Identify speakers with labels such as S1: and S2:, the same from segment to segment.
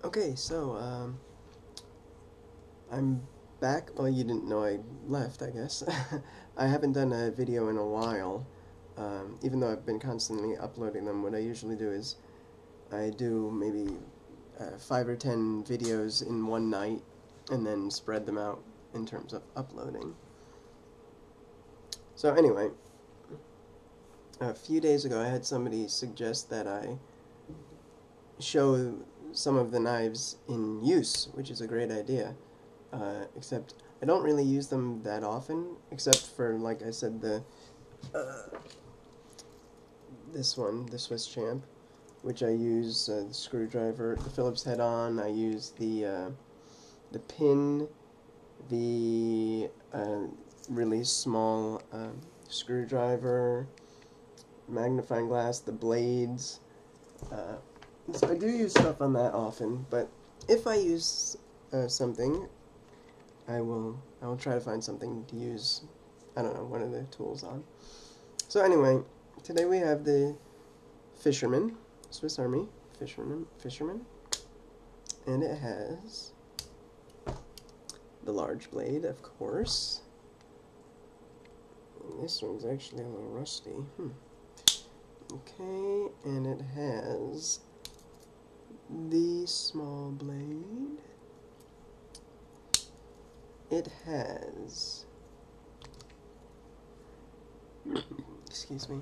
S1: Okay, so, I'm back. Well, you didn't know I left, I guess. I haven't done a video in a while, even though I've been constantly uploading them. What I usually do is I do maybe 5 or 10 videos in one night and then spread them out in terms of uploading. So anyway, a few days ago I had somebody suggest that I show some of the knives in use, which is a great idea, except I don't really use them that often, except for, like I said, this one, the Swiss Champ, which I use the screwdriver, the Phillips head on. I use the pin, the really small screwdriver, magnifying glass, the blades. So I do use stuff on that often, but if I use something, I will try to find something to use, I don't know, one of the tools on. So anyway, today we have the Fisherman, Swiss Army Fisherman, and it has the large blade, of course. And this one's actually a little rusty. Okay, and it has the small blade. It has, excuse me,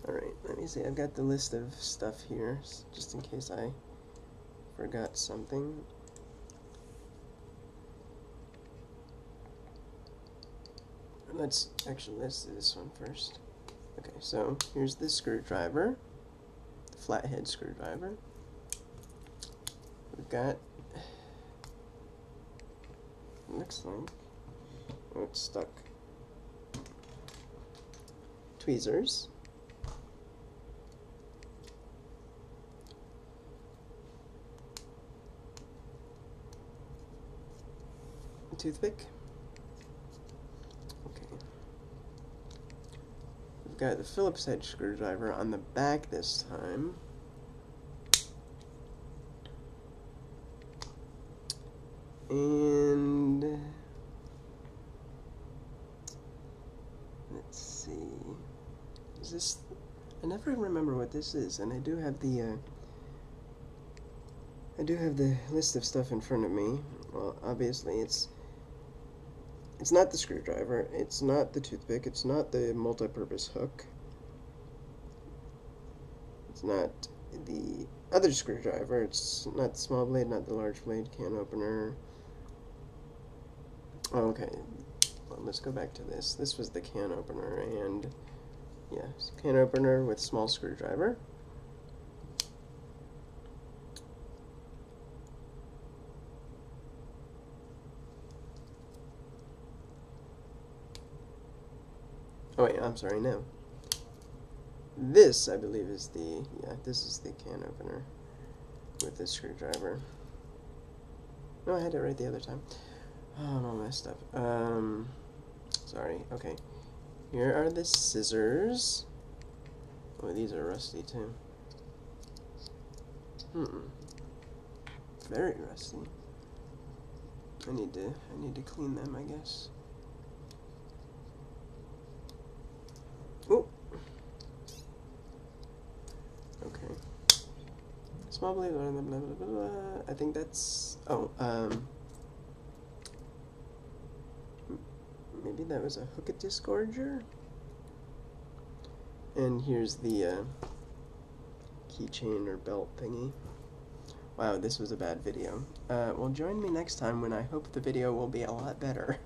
S1: alright, let me see, I've got the list of stuff here, just in case I forgot something. Let's do this one first. Okay, so here's the screwdriver, the flathead screwdriver. We've got, looks like, oh, it's stuck, tweezers, a toothpick. Okay. We've got the Phillips head screwdriver on the back this time. And let's see, is this, I never remember what this is, and I do have the list of stuff in front of me. Well, obviously it's not the screwdriver, it's not the toothpick, it's not the multi-purpose hook, it's not the other screwdriver, it's not the small blade, not the large blade, can opener. Okay, well, let's go back to this. This was the can opener, and yeah, can opener with small screwdriver. Oh wait, I'm sorry, no. This, I believe, is this is the can opener with the screwdriver. No, I had it right the other time. Oh, I'm all messed up. Sorry. Okay. Here are the scissors. Oh, these are rusty too. Very rusty. I need to clean them, I guess. Oh. Okay. Small blade. Blah, blah, blah, blah, blah. I think that's. Oh. Maybe that was a hook disgorger? And here's the keychain or belt thingy. Wow, this was a bad video. Well, join me next time when I hope the video will be a lot better.